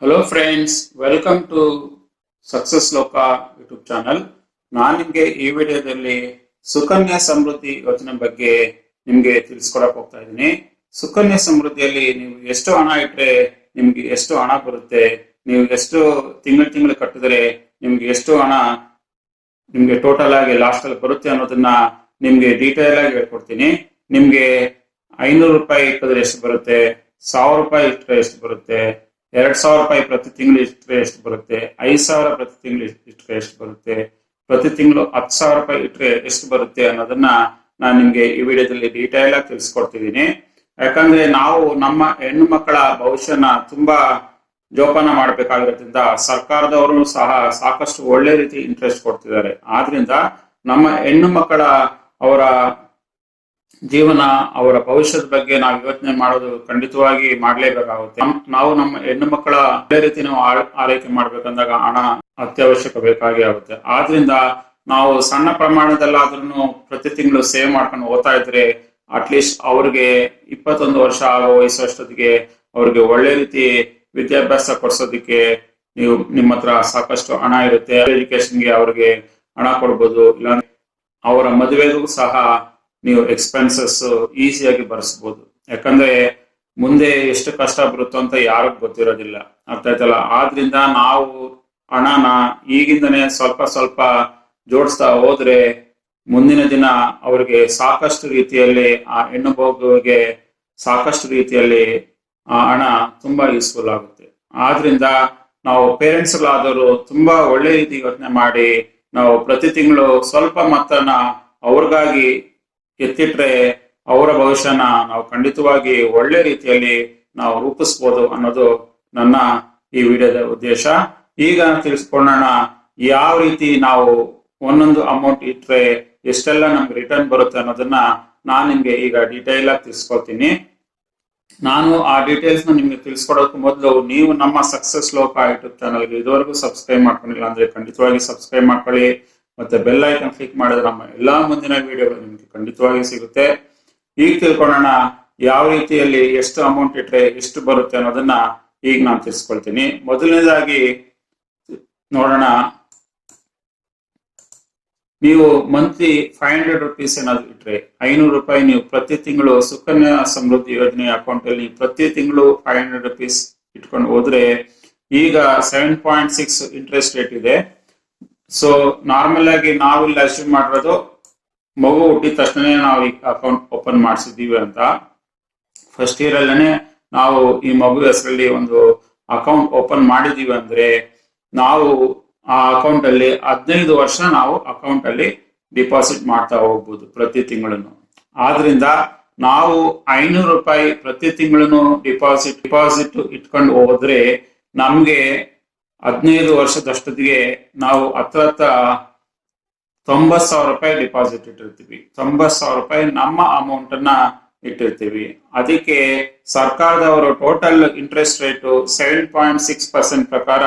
Hello friends, welcome to ಸಕ್ಸಸ್ಲೋಕ YouTube channel. ನಾನು ನಿಮಗೆ ಈ ವಿಡಿಯೋದಲ್ಲಿ ಸುಕನ್ಯಾ ಸಮೃದ್ಧಿ ಯೋಜನೆ ಬಗ್ಗೆ ನಿಮಗೆ ತಿಳಿಸ್ಕೊಡಕ್ ಹೋಗ್ತಾ ಇದ್ದೀನಿ. ಸುಕನ್ಯಾ ಸಮೃದ್ಧಿಯಲ್ಲಿ ನೀವು ಎಷ್ಟು ಹಣ ಇಟ್ಟರೆ ನಿಮ್ಗೆ ಎಷ್ಟು ಹಣ ಬರುತ್ತೆ, ನೀವು ಎಷ್ಟು ತಿಂಗಳು ಕಟ್ಟಿದ್ರೆ ನಿಮ್ಗೆ ಎಷ್ಟು ಹಣ ನಿಮ್ಗೆ ಟೋಟಲ್ ಆಗಿ ಲಾಸ್ಟ್ ಅಲ್ಲಿ ಬರುತ್ತೆ ಅನ್ನೋದನ್ನ ನಿಮ್ಗೆ ಡೀಟೇಲ್ ಆಗಿ ಹೇಳ್ಕೊಡ್ತೀನಿ. ನಿಮ್ಗೆ 500 ರೂಪಾಯಿ ಇಟ್ಟಿದ್ರೆ ಎಷ್ಟು ಬರುತ್ತೆ, 1000 ರೂಪಾಯಿ ಇಟ್ಟರೆ ಎಷ್ಟು ಬರುತ್ತೆ, 2000 ರೂಪಾಯಿ ಪ್ರತಿ ತಿಂಗಳು ಇಟ್ಟರೆ ಎಷ್ಟು ಬರುತ್ತೆ, 5000 ಪ್ರತಿ ತಿಂಗಳು ಇಟ್ಟರೆ ಎಷ್ಟು ಬರುತ್ತೆ, ಪ್ರತಿ ತಿಂಗಳು 10,000 ರೂಪಾಯಿ ಇಟ್ಟರೆ ಎಷ್ಟು ಬರುತ್ತೆ ಅನ್ನೋದನ್ನ ನಾನು ನಿಮ್ಗೆ ಈ ವಿಡಿಯೋದಲ್ಲಿ ಡೀಟೇಲ್ ಆಗಿ ತಿಳಿಸ್ಕೊಡ್ತಿದ್ದೀನಿ. ಯಾಕಂದ್ರೆ ನಾವು ನಮ್ಮ ಹೆಣ್ಣು ಮಕ್ಕಳ ಭವಿಷ್ಯನ ತುಂಬಾ ಜೋಪಾನ ಮಾಡಬೇಕಾಗಿರೋದ್ರಿಂದ ಸರ್ಕಾರದವರು ಸಹ ಸಾಕಷ್ಟು ಒಳ್ಳೆ ರೀತಿ ಇಂಟ್ರೆಸ್ಟ್ ಕೊಡ್ತಿದ್ದಾರೆ. ಆದ್ರಿಂದ ನಮ್ಮ ಹೆಣ್ಣು ಮಕ್ಕಳ ಅವರ ಜೀವನ, ಅವರ ಭವಿಷ್ಯದ ಬಗ್ಗೆ ನಾವು ಯೋಚನೆ ಮಾಡೋದು ಖಂಡಿತವಾಗಿ ಮಾಡ್ಲೇಬೇಕಾಗುತ್ತೆ. ನಾವು ನಮ್ಮ ಹೆಣ್ಣು ಮಕ್ಕಳ ಒಳ್ಳೆ ರೀತಿ ನಾವು ಆರೈಕೆ ಮಾಡ್ಬೇಕಂದಾಗ ಹಣ ಅತ್ಯವಶ್ಯಕ ಬೇಕಾಗಿ ಆಗುತ್ತೆ. ಆದ್ರಿಂದ ನಾವು ಸಣ್ಣ ಪ್ರಮಾಣದಲ್ಲಾದ್ರೂ ಪ್ರತಿ ತಿಂಗಳು ಸೇವ್ ಮಾಡ್ಕೊಂಡು ಹೋಗ್ತಾ ಇದ್ರೆ ಅಟ್ಲೀಸ್ಟ್ ಅವ್ರಿಗೆ 21 ವರ್ಷ ಆಗೋ ವಯಸ್ಸಷ್ಟೊತ್ತಿಗೆ ಅವ್ರಿಗೆ ಒಳ್ಳೆ ರೀತಿ ವಿದ್ಯಾಭ್ಯಾಸ ಕೊಡ್ಸೋದಿಕ್ಕೆ ನೀವು ನಿಮ್ಮ ಹತ್ರ ಸಾಕಷ್ಟು ಹಣ ಇರುತ್ತೆ. ಎಜುಕೇಶನ್ಗೆ ಅವ್ರಿಗೆ ಹಣ ಕೊಡ್ಬೋದು. ಇಲ್ಲಾಂದ್ರೆ ಅವರ ಮದುವೆಗೂ ಸಹ ನೀವು ಎಕ್ಸ್ಪೆನ್ಸಸ್ ಈಸಿಯಾಗಿ ಭರಿಸ್ಬೋದು. ಯಾಕಂದ್ರೆ ಮುಂದೆ ಎಷ್ಟು ಕಷ್ಟ ಬರುತ್ತೋ ಅಂತ ಯಾರಿಗೂ ಗೊತ್ತಿರೋದಿಲ್ಲ, ಅರ್ಥ ಆಯ್ತಲ್ಲ. ಆದ್ರಿಂದ ನಾವು ಹಣನ ಈಗಿಂದನೇ ಸ್ವಲ್ಪ ಸ್ವಲ್ಪ ಜೋಡಿಸ್ತಾ ಹೋದ್ರೆ ಮುಂದಿನ ದಿನ ಅವ್ರಿಗೆ ಸಾಕಷ್ಟು ರೀತಿಯಲ್ಲಿ, ಆ ಹೆಣ್ಣು ಮಗುವಿಗೆ ಸಾಕಷ್ಟು ರೀತಿಯಲ್ಲಿ ಆ ಹಣ ತುಂಬಾ ಯೂಸ್ಫುಲ್ ಆಗುತ್ತೆ. ಆದ್ರಿಂದ ನಾವು ಪೇರೆಂಟ್ಸ್ಗಳಾದವರು ತುಂಬಾ ಒಳ್ಳೆ ರೀತಿ ಯೋಚನೆ ಮಾಡಿ ನಾವು ಪ್ರತಿ ತಿಂಗಳು ಸ್ವಲ್ಪ ಮೊತ್ತನ ಅವ್ರಿಗಾಗಿ ಎತ್ತಿಟ್ರೆ ಅವರ ಭವಿಷ್ಯನ ನಾವು ಖಂಡಿತವಾಗಿ ಒಳ್ಳೆ ರೀತಿಯಲ್ಲಿ ನಾವು ರೂಪಿಸ್ಬೋದು ಅನ್ನೋದು ನನ್ನ ಈ ವಿಡಿಯೋದ ಉದ್ದೇಶ. ಈಗ ತಿಳಿಸ್ಕೊಳ್ಳೋಣ ಯಾವ ರೀತಿ ನಾವು ಒಂದೊಂದು ಅಮೌಂಟ್ ಇಟ್ರೆ ಎಷ್ಟೆಲ್ಲ ನಮ್ಗೆ ರಿಟರ್ನ್ ಬರುತ್ತೆ ಅನ್ನೋದನ್ನ ನಾನು ನಿಮ್ಗೆ ಈಗ ಡೀಟೇಲ್ ಆಗಿ ತಿಳಿಸ್ಕೊಳ್ತೀನಿ. ನಾನು ಆ ಡೀಟೇಲ್ಸ್ ನ ನಿಮ್ಗೆ ತಿಳಿಸ್ಕೊಡೋಕೆ ಮೊದಲು ನೀವು ನಮ್ಮ ಸಕ್ಸಸ್ ಲೋಕ ಯೂಟ್ಯೂಬ್ ಚಾನಲ್ಗೆ ಇದುವರೆಗೂ ಸಬ್ಸ್ಕ್ರೈಬ್ ಮಾಡ್ಕೊಂಡಿಲ್ಲ ಅಂದ್ರೆ ಖಂಡಿತವಾಗಿ ಸಬ್ಸ್ಕ್ರೈಬ್ ಮಾಡ್ಕೊಳ್ಳಿ. ಮತ್ತೆ ಬೆಲ್ ಐಕನ್ ಕ್ಲಿಕ್ ಮಾಡಿದ್ರೆ ನಮ್ಮ ಎಲ್ಲಾ ಮುಂದಿನ ವಿಡಿಯೋಗಳು ನಿಮ್ಗೆ ಖಂಡಿತವಾಗಿ ಸಿಗುತ್ತೆ. ಈಗ ತಿಳ್ಕೊಳ್ಳೋಣ ಯಾವ ರೀತಿಯಲ್ಲಿ ಎಷ್ಟು ಅಮೌಂಟ್ ಇಟ್ರೆ ಎಷ್ಟು ಬರುತ್ತೆ ಅನ್ನೋದನ್ನ ಈಗ ನಾನು ತಿಳಿಸ್ಕೊಳ್ತೀನಿ. ಮೊದಲನೇದಾಗಿ ನೋಡೋಣ, ನೀವು ಮಂತ್ಲಿ 500 ರುಪೀಸ್ ಏನಾದ್ರು ಇಟ್ರೆ, 500 ರೂಪಾಯಿ ನೀವು ಪ್ರತಿ ತಿಂಗಳು ಸುಕನ್ಯಾ ಸಮೃದ್ಧಿ ಯೋಜನೆ ಅಕೌಂಟ್ ಅಲ್ಲಿ ಪ್ರತಿ ತಿಂಗಳು 500 ರುಪೀಸ್ ಇಟ್ಕೊಂಡು ಹೋದ್ರೆ ಈಗ 7.6 ಇಂಟ್ರೆಸ್ಟ್ ರೇಟ್ ಇದೆ. ಸೊ ನಾರ್ಮಲ್ ಆಗಿ ನಾವಿಲ್ಲಿ ಅಸ್ಯೂಮ್ ಮಾಡಿರೋದು ಮಗು ಹುಟ್ಟಿದ ತಕ್ಷಣ ನಾವು ಈ ಅಕೌಂಟ್ ಓಪನ್ ಮಾಡಿಸಿದೀವಿ ಅಂತ. ಫಸ್ಟ್ ಇಯರ್ ಅಲ್ಲೇನೆ ನಾವು ಈ ಮಗು ಹೆಸರಲ್ಲಿ ಒಂದು ಅಕೌಂಟ್ ಓಪನ್ ಮಾಡಿದೀವಿ ಅಂದ್ರೆ ನಾವು ಆ ಅಕೌಂಟ್ ಅಲ್ಲಿ 15 ವರ್ಷ ನಾವು ಅಕೌಂಟ್ ಅಲ್ಲಿ ಡಿಪಾಸಿಟ್ ಮಾಡ್ತಾ ಹೋಗ್ಬೋದು ಪ್ರತಿ ತಿಂಗಳನ್ನು. ಆದ್ರಿಂದ ನಾವು 500 ರೂಪಾಯಿ ಪ್ರತಿ ತಿಂಗಳು ಡಿಪಾಸಿಟ್ ಇಟ್ಕೊಂಡು ಹೋದ್ರೆ ನಮ್ಗೆ 15 ವರ್ಷದಷ್ಟೊತ್ತಿಗೆ ನಾವು ಹತ್ರ 90,000 ರೂಪಾಯಿ ಡಿಪಾಸಿಟ್ ಇಟ್ಟಿರ್ತೀವಿ. 90,000 ರೂಪಾಯಿ ನಮ್ಮ ಅಮೌಂಟ್ ಅನ್ನ ಇಟ್ಟಿರ್ತೀವಿ. ಅದಕ್ಕೆ ಸರ್ಕಾರದವರು ಟೋಟಲ್ ಇಂಟ್ರೆಸ್ಟ್ ರೇಟು 7.6% ಪ್ರಕಾರ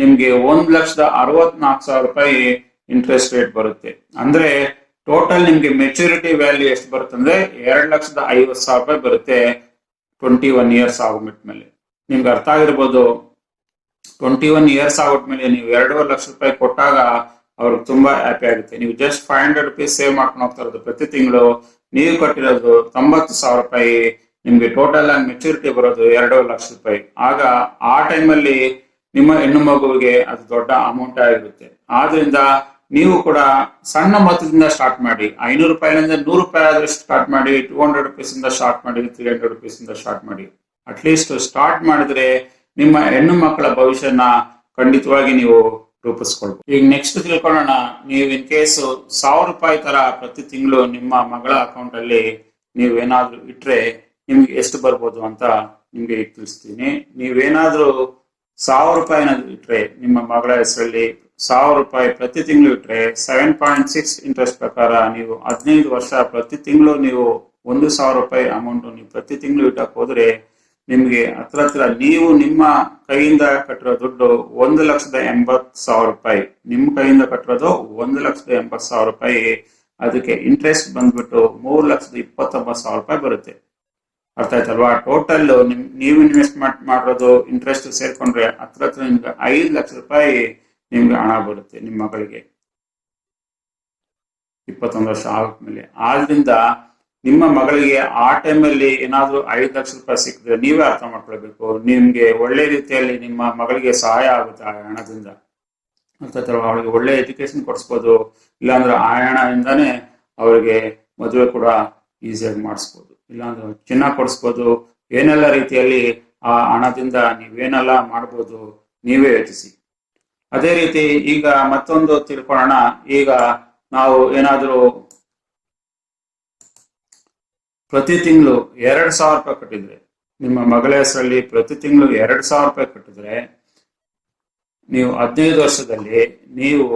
ನಿಮ್ಗೆ 1,64,000 ರೂಪಾಯಿ ಇಂಟ್ರೆಸ್ಟ್ ರೇಟ್ ಬರುತ್ತೆ. ಅಂದ್ರೆ ಟೋಟಲ್ ನಿಮ್ಗೆ ಮೆಚುರಿಟಿ ವ್ಯಾಲ್ಯೂ ಎಷ್ಟು ಬರುತ್ತೆ ಅಂದ್ರೆ 2,50,000 ರೂಪಾಯಿ ಬರುತ್ತೆ 21 ಇಯರ್ಸ್ ಆಗ್ಬಿಟ್ಮೇಲೆ. ನಿಮ್ಗೆ ಅರ್ಥ ಆಗಿರ್ಬೋದು, 21 ಇಯರ್ಸ್ ಆಗ್ಬಿಟ್ಮೇಲೆ ನೀವು 2.5 ಲಕ್ಷ ರೂಪಾಯಿ ಕೊಟ್ಟಾಗ ಅವ್ರಿಗೆ ತುಂಬಾ ಹ್ಯಾಪಿ ಆಗುತ್ತೆ. ನೀವು ಜಸ್ಟ್ 500 ರುಪೀಸ್ ಸೇವ್ ಮಾಡ್ಕೊಂಡು ಹೋಗ್ತಾ ಇರೋದು ಪ್ರತಿ ತಿಂಗಳು, ನೀವು ಕಟ್ಟಿರೋದು 90,000 ರೂಪಾಯಿ, ನಿಮ್ಗೆ ಟೋಟಲ್ ಆಗಿ ಮೆಚುರಿಟಿ ಬರೋದು 2.5 ಲಕ್ಷ ರೂಪಾಯಿ. ಆಗ ಆ ಟೈಮಲ್ಲಿ ನಿಮ್ಮ ಹೆಣ್ಣು ಮಗುವಿಗೆ ಅದು ದೊಡ್ಡ ಅಮೌಂಟ್ ಆಗಿರುತ್ತೆ. ಆದ್ರಿಂದ ನೀವು ಕೂಡ ಸಣ್ಣ ಮೊತ್ತದಿಂದ ಸ್ಟಾರ್ಟ್ ಮಾಡಿ. 500 ರೂಪಾಯಿನಿಂದ 100 ರೂಪಾಯಿ ಆದ್ರೆ ಸ್ಟಾರ್ಟ್ ಮಾಡಿ, 200 ರುಪೀಸ್ ಇಂದ ಸ್ಟಾರ್ಟ್ ಮಾಡಿ, 300 ರುಪೀಸ್ ಇಂದ ಸ್ಟಾರ್ಟ್ ಮಾಡಿ. ಅಟ್ಲೀಸ್ಟ್ ಸ್ಟಾರ್ಟ್ ಮಾಡಿದ್ರೆ ನಿಮ್ಮ ಹೆಣ್ಣು ಮಕ್ಕಳ ಭವಿಷ್ಯನ ಖಂಡಿತವಾಗಿ ನೀವು ರೂಪಿಸ್ಕೊಳ್ಬಹುದು. ಈಗ ನೆಕ್ಸ್ಟ್ ತಿಳ್ಕೊಳ್ಳೋಣ, ನೀವು ಇನ್ ಕೇಸ್ 1,000 ರೂಪಾಯಿ ತರ ಪ್ರತಿ ತಿಂಗಳು ನಿಮ್ಮ ಮಗಳ ಅಕೌಂಟ್ ಅಲ್ಲಿ ನೀವೇನಾದ್ರೂ ಇಟ್ರೆ ನಿಮ್ಗೆ ಎಷ್ಟು ಬರ್ಬೋದು ಅಂತ ನಿಮ್ಗೆ ಈಗ ತಿಳಿಸ್ತೀನಿ. ನೀವೇನಾದ್ರೂ 1,000 ರೂಪಾಯಿ ಇಟ್ರೆ ನಿಮ್ಮ ಮಗಳ ಹೆಸರಲ್ಲಿ 1,000 ರೂಪಾಯಿ ಪ್ರತಿ ತಿಂಗಳು ಇಟ್ರೆ 7.6 ಇಂಟ್ರೆಸ್ಟ್ ಪ್ರಕಾರ ನೀವು 15 ವರ್ಷ ಪ್ರತಿ ತಿಂಗಳು ನೀವು 1,000 ರೂಪಾಯಿ ಅಮೌಂಟ್ ನೀವು ಪ್ರತಿ ತಿಂಗಳು ಇಟ್ಟಕ್ಕೆ ಹೋದ್ರೆ ನಿಮ್ಗೆ ಹತ್ರ ನೀವು ನಿಮ್ಮ ಕೈಯಿಂದ ಕಟ್ಟಿರೋ ದುಡ್ಡು 1,80,000 ರೂಪಾಯಿ. ನಿಮ್ಮ ಕೈಯಿಂದ ಕಟ್ಟಿರೋದು 1,80,000 ರೂಪಾಯಿ. ಅದಕ್ಕೆ ಇಂಟ್ರೆಸ್ಟ್ ಬಂದ್ಬಿಟ್ಟು 3,29,000 ರೂಪಾಯಿ ಬರುತ್ತೆ. ಅರ್ಥ ಆಯ್ತಲ್ವಾ? ಟೋಟಲ್ ನೀವು ಇನ್ವೆಸ್ಟ್ಮೆಂಟ್ ಮಾಡಿರೋದು ಇಂಟ್ರೆಸ್ಟ್ ಸೇರ್ಕೊಂಡ್ರೆ ಹತ್ರ ನಿಮ್ಗೆ 5 ಲಕ್ಷ ರೂಪಾಯಿ ನಿಮ್ಗೆ ಹಣ ಬರುತ್ತೆ ನಿಮ್ಮ ಮಗಳಿಗೆ 21 ವರ್ಷ ಆದ್ಮೇಲೆ. ಆದ್ರಿಂದ ನಿಮ್ಮ ಮಗಳಿಗೆ ಆ ಟೈಮಲ್ಲಿ ಏನಾದ್ರೂ 5 ಲಕ್ಷ ರೂಪಾಯಿ ಸಿಕ್ಕಿದ್ರೆ ನೀವೇ ಅರ್ಥ ಮಾಡ್ಕೊಳ್ಬೇಕು, ನಿಮ್ಗೆ ಒಳ್ಳೆ ರೀತಿಯಲ್ಲಿ ನಿಮ್ಮ ಮಗಳಿಗೆ ಸಹಾಯ ಆಗುತ್ತೆ ಆ ಹಣದಿಂದ. ಅರ್ಥ ಆಯ್ತಲ್ವಾ? ಅವಳಿಗೆ ಒಳ್ಳೆ ಎಜುಕೇಶನ್ ಕೊಡಿಸ್ಬೋದು, ಇಲ್ಲಾಂದ್ರೆ ಆ ಹಣದಿಂದಾನೇ ಅವರಿಗೆ ಮದುವೆ ಕೂಡ ಈಸಿಯಾಗಿ ಮಾಡಿಸ್ಬೋದು, ಇಲ್ಲಾಂದ್ರೆ ಚಿನ್ನ ಕೊಡಿಸ್ಬೋದು. ಏನೆಲ್ಲ ರೀತಿಯಲ್ಲಿ ಆ ಹಣದಿಂದ ನೀವೇನೆಲ್ಲ ಮಾಡ್ಬೋದು ನೀವೇ ಯೋಚಿಸಿ. ಅದೇ ರೀತಿ ಈಗ ಮತ್ತೊಂದು ತಿಳ್ಕೊಳ್ಳೋಣ. ಈಗ ನಾವು ಏನಾದರೂ ಪ್ರತಿ ತಿಂಗಳು 2,000 ರೂಪಾಯಿ ಕಟ್ಟಿದ್ರೆ, ನಿಮ್ಮ ಮಗಳ ಹೆಸರಲ್ಲಿ ಪ್ರತಿ ತಿಂಗಳು 2,000 ರೂಪಾಯಿ ಕಟ್ಟಿದ್ರೆ, ನೀವು 15 ವರ್ಷದಲ್ಲಿ ನೀವು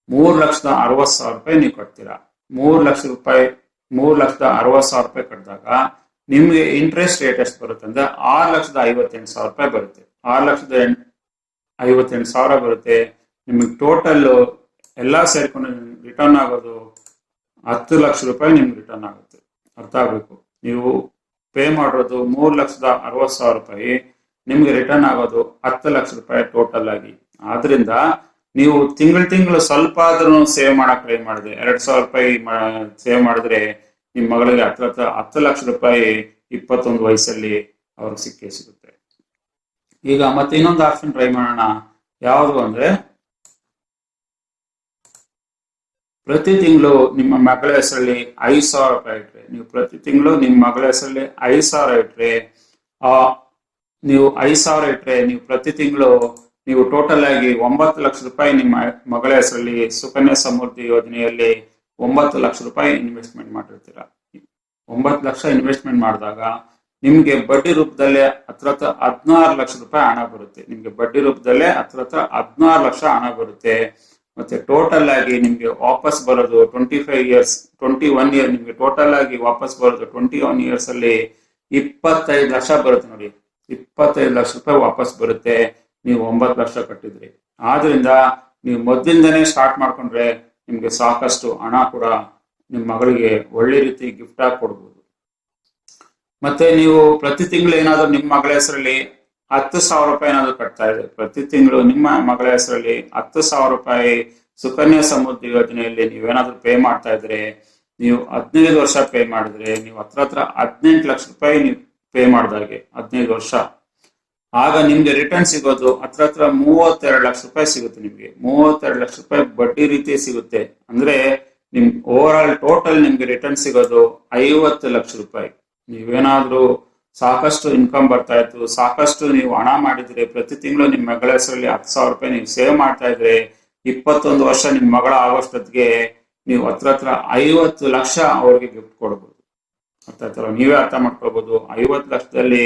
3,60,000 ರೂಪಾಯಿ ನೀವು ಕಟ್ತೀರಾ. 3,60,000 ರೂಪಾಯಿ ಕಟ್ಟಿದಾಗ ನಿಮ್ಗೆ ಇಂಟ್ರೆಸ್ಟ್ ರೇಟ್ ಎಷ್ಟು ಬರುತ್ತೆ ಅಂದ್ರೆ 6,58,000 ರೂಪಾಯಿ ಬರುತ್ತೆ. 6,58,000 ಬರುತ್ತೆ. ನಿಮಗೆ ಟೋಟಲ್ ಎಲ್ಲ ಸೇರ್ಕೊಂಡು ರಿಟರ್ನ್ ಆಗೋದು 10 ಲಕ್ಷ ರೂಪಾಯಿ ನಿಮ್ಗೆ ರಿಟರ್ನ್ ಆಗುತ್ತೆ. ಅರ್ಥ ಆಗ್ಬೇಕು, ನೀವು ಪೇ ಮಾಡಿರೋದು 3,60,000 ರೂಪಾಯಿ, ನಿಮ್ಗೆ ರಿಟರ್ನ್ ಆಗೋದು 10 ಲಕ್ಷ ರೂಪಾಯಿ ಟೋಟಲ್ ಆಗಿ. ಆದ್ರಿಂದ ನೀವು ತಿಂಗಳು ಸ್ವಲ್ಪ ಆದ್ರೂ ಸೇವ್ ಮಾಡಕ್ ಟ್ರೈ ಮಾಡಿದ್ರೆ, 2,000 ರೂಪಾಯಿ ಸೇವ್ ಮಾಡಿದ್ರೆ ನಿಮ್ ಮಗಳಿಗೆ ಹತ್ರ 10 ಲಕ್ಷ ರೂಪಾಯಿ 21 ವಯಸ್ಸಲ್ಲಿ ಅವ್ರಿಗೆ ಸಿಗುತ್ತೆ. ಈಗ ಮತ್ತೆ ಇನ್ನೊಂದು ಆಪ್ಷನ್ ಟ್ರೈ ಮಾಡೋಣ. ಯಾವುದು ಅಂದ್ರೆ, ಪ್ರತಿ ತಿಂಗಳು ನಿಮ್ಮ ಮಗಳ ಹೆಸರಲ್ಲಿ 5,000 ರೂಪಾಯಿ ಇಟ್ರೆ, ನೀವು ಪ್ರತಿ ತಿಂಗಳು ನಿಮ್ಮ ಮಗಳ ಹೆಸರಲ್ಲಿ 5,000 ಇಟ್ರೆ, ನೀವು 5,000 ಇಟ್ರೆ ನೀವು ಪ್ರತಿ ತಿಂಗಳು ನೀವು ಟೋಟಲ್ ಆಗಿ 9 ಲಕ್ಷ ರೂಪಾಯಿ ನಿಮ್ಮ ಮಗಳ ಹೆಸರಲ್ಲಿ ಸುಕನ್ಯಾ ಸಮೃದ್ಧಿ ಯೋಜನೆಯಲ್ಲಿ 9 ಲಕ್ಷ ರೂಪಾಯಿ ಇನ್ವೆಸ್ಟ್ಮೆಂಟ್ ಮಾಡಿರ್ತೀರ. 9 ಲಕ್ಷ ಇನ್ವೆಸ್ಟ್ಮೆಂಟ್ ಮಾಡಿದಾಗ ನಿಮ್ಗೆ ಬಡ್ಡಿ ರೂಪದಲ್ಲೇ ಹತ್ರ 16 ಲಕ್ಷ ರೂಪಾಯಿ ಹಣ ಬರುತ್ತೆ. ನಿಮ್ಗೆ ಬಡ್ಡಿ ರೂಪದಲ್ಲೇ ಹತ್ರ 16 ಲಕ್ಷ ಹಣ ಬರುತ್ತೆ. ಮತ್ತೆ ಟೋಟಲ್ ಆಗಿ ನಿಮ್ಗೆ ವಾಪಸ್ ಬರೋದು 21 ಇಯರ್ ನಿಮ್ಗೆ ಟೋಟಲ್ ಆಗಿ ವಾಪಸ್ ಬರೋದು 21 ಇಯರ್ಸ್ ಅಲ್ಲಿ 25 ಲಕ್ಷ ಬರುತ್ತೆ ನೋಡಿ. 25 ಲಕ್ಷ ರೂಪಾಯಿ ವಾಪಸ್ ಬರುತ್ತೆ ನೀವು 9 ಲಕ್ಷ ಕಟ್ಟಿದ್ರಿ. ಆದ್ರಿಂದ ನೀವು ಮೊದಲಿಂದನೇ ಸ್ಟಾರ್ಟ್ ಮಾಡ್ಕೊಂಡ್ರೆ ನಿಮ್ಗೆ ಸಾಕಷ್ಟು ಹಣ ಕೂಡ ನಿಮ್ಮ ಮಗಳಿಗೆ ಒಳ್ಳೆ ರೀತಿ ಗಿಫ್ಟ್ ಆಗಿ ಕೊಡ್ಬೋದು. ಮತ್ತೆ ನೀವು ಪ್ರತಿ ತಿಂಗಳು ಏನಾದ್ರು ನಿಮ್ಮ ಮಗಳ ಹೆಸರಲ್ಲಿ 10,000 ರೂಪಾಯಿ ಏನಾದ್ರು ಕಟ್ತಾ ಇದೆ, ಪ್ರತಿ ತಿಂಗಳು ನಿಮ್ಮ ಮಗಳ ಹೆಸರಲ್ಲಿ 10,000 ರೂಪಾಯಿ ಸುಕನ್ಯಾ ಸಮೃದ್ಧಿ ಯೋಜನೆಯಲ್ಲಿ ನೀವೇನಾದ್ರೂ ಪೇ ಮಾಡ್ತಾ ಇದ್ರೆ, ನೀವು 15 ವರ್ಷ ಪೇ ಮಾಡಿದ್ರೆ ನೀವು ಹತ್ರ 18 ಲಕ್ಷ ರೂಪಾಯಿ ನೀವು ಪೇ ಮಾಡಿದಾಗೆ 15 ವರ್ಷ, ಆಗ ನಿಮ್ಗೆ ರಿಟರ್ನ್ ಸಿಗೋದು ಹತ್ರ 32 ಲಕ್ಷ ರೂಪಾಯಿ ಸಿಗುತ್ತೆ. ನಿಮ್ಗೆ 32 ಲಕ್ಷ ರೂಪಾಯಿ ಬಡ್ಡಿ ರೀತಿ ಸಿಗುತ್ತೆ. ಅಂದ್ರೆ ನಿಮ್ ಓವರ್ ಆಲ್ ಟೋಟಲ್ ನಿಮ್ಗೆ ರಿಟರ್ನ್ ಸಿಗೋದು 50 ಲಕ್ಷ ರೂಪಾಯಿ. ನೀವೇನಾದ್ರೂ ಸಾಕಷ್ಟು ಇನ್ಕಮ್ ಬರ್ತಾ ಇತ್ತು, ಸಾಕಷ್ಟು ನೀವು ಹಣ ಮಾಡಿದ್ರೆ, ಪ್ರತಿ ತಿಂಗಳು ನಿಮ್ಮ ಮಗಳ ಹೆಸರಲ್ಲಿ 10,000 ರೂಪಾಯಿ ನೀವು ಸೇವ್ ಮಾಡ್ತಾ ಇದ್ರೆ, 21 ವರ್ಷ ನಿಮ್ಮ ಮಗಳ ಆಗೋಷ್ಟೊತ್ತಿಗೆ ನೀವು ಹತ್ರ 50 ಲಕ್ಷ ಅವ್ರಿಗೆ ಗಿಫ್ಟ್ ಕೊಡ್ಬೋದು. ಅರ್ಥ ಆಯ್ತಲ್ಲ? ನೀವೇ ಅರ್ಥ ಮಾಡ್ಕೊಳ್ಬೋದು. 50 ಲಕ್ಷದಲ್ಲಿ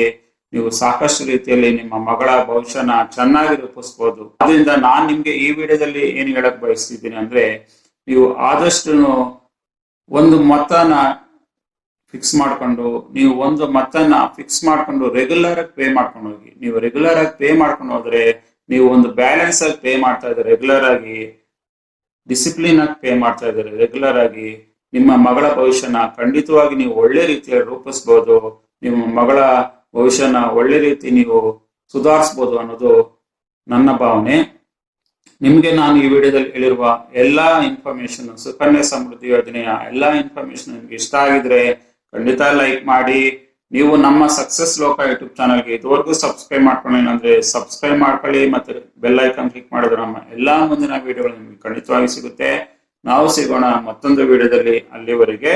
ನೀವು ಸಾಕಷ್ಟು ರೀತಿಯಲ್ಲಿ ನಿಮ್ಮ ಮಗಳ ಭವಿಷ್ಯನ ಚೆನ್ನಾಗಿ ರೂಪಿಸ್ಬೋದು. ಅದರಿಂದ ನಾನ್ ನಿಮ್ಗೆ ಈ ವಿಡಿಯೋದಲ್ಲಿ ಏನ್ ಹೇಳಕ್ ಬಯಸ್ತಿದ್ದೀನಿ ಅಂದ್ರೆ, ನೀವು ಆದಷ್ಟು ಒಂದು ಮೊತ್ತನ ಫಿಕ್ಸ್ ಮಾಡ್ಕೊಂಡು ರೆಗ್ಯುಲರ್ ಆಗಿ ಪೇ ಮಾಡ್ಕೊಂಡು ಹೋಗಿ. ನೀವು ರೆಗ್ಯುಲರ್ ಆಗಿ ಪೇ ಮಾಡ್ಕೊಂಡು ಹೋದ್ರೆ ನೀವು ಒಂದು ಬ್ಯಾಲೆನ್ಸ್ ಆಗಿ ಪೇ ಮಾಡ್ತಾ ಇದ್ದಾರೆ, ರೆಗ್ಯುಲರ್ ಆಗಿ ಡಿಸಿಪ್ಲಿನ್ ಆಗಿ ಪೇ ಮಾಡ್ತಾ ಇದ್ದಾರೆ ರೆಗ್ಯುಲರ್ ಆಗಿ, ನಿಮ್ಮ ಮಗಳ ಭವಿಷ್ಯನ ಖಂಡಿತವಾಗಿ ನೀವು ಒಳ್ಳೆ ರೀತಿಯಲ್ಲಿ ರೂಪಿಸ್ಬೋದು. ನಿಮ್ಮ ಮಗಳ ಭವಿಷ್ಯನ ಒಳ್ಳೆ ರೀತಿ ನೀವು ಸುಧಾರಿಸ್ಬೋದು ಅನ್ನೋದು ನನ್ನ ಭಾವನೆ. ನಿಮ್ಗೆ ನಾನು ಈ ವಿಡಿಯೋದಲ್ಲಿ ಹೇಳಿರುವ ಎಲ್ಲಾ ಇನ್ಫಾರ್ಮೇಶನ್, ಸುಕನ್ಯಾ ಸಮೃದ್ಧಿ ಯೋಜನೆಯ ಎಲ್ಲಾ ಇನ್ಫಾರ್ಮೇಶನ್ ನಿಮ್ಗೆ ಇಷ್ಟ ಆಗಿದ್ರೆ ಖಂಡಿತ ಲೈಕ್ ಮಾಡಿ. ನೀವು ನಮ್ಮ ಸಕ್ಸಸ್ ಲೋಕ ಯೂಟ್ಯೂಬ್ ಚಾನಲ್ಗೆ ಇದುವರೆಗೂ ಸಬ್ಸ್ಕ್ರೈಬ್ ಮಾಡ್ಕೊಳ್ಳಿ ಅಂದ್ರೆ ಸಬ್ಸ್ಕ್ರೈಬ್ ಮಾಡ್ಕೊಳ್ಳಿ, ಮತ್ತೆ ಬೆಲ್ ಐಕಾನ್ ಕ್ಲಿಕ್ ಮಾಡಿದ್ರೆ ನಮ್ಮ ಎಲ್ಲಾ ಮುಂದಿನ ವಿಡಿಯೋಗಳು ನಿಮ್ಗೆ ಖಂಡಿತವಾಗಿ ಸಿಗುತ್ತೆ. ನಾವು ಸಿಗೋಣ ಮತ್ತೊಂದು ವಿಡಿಯೋದಲ್ಲಿ. ಅಲ್ಲಿವರೆಗೆ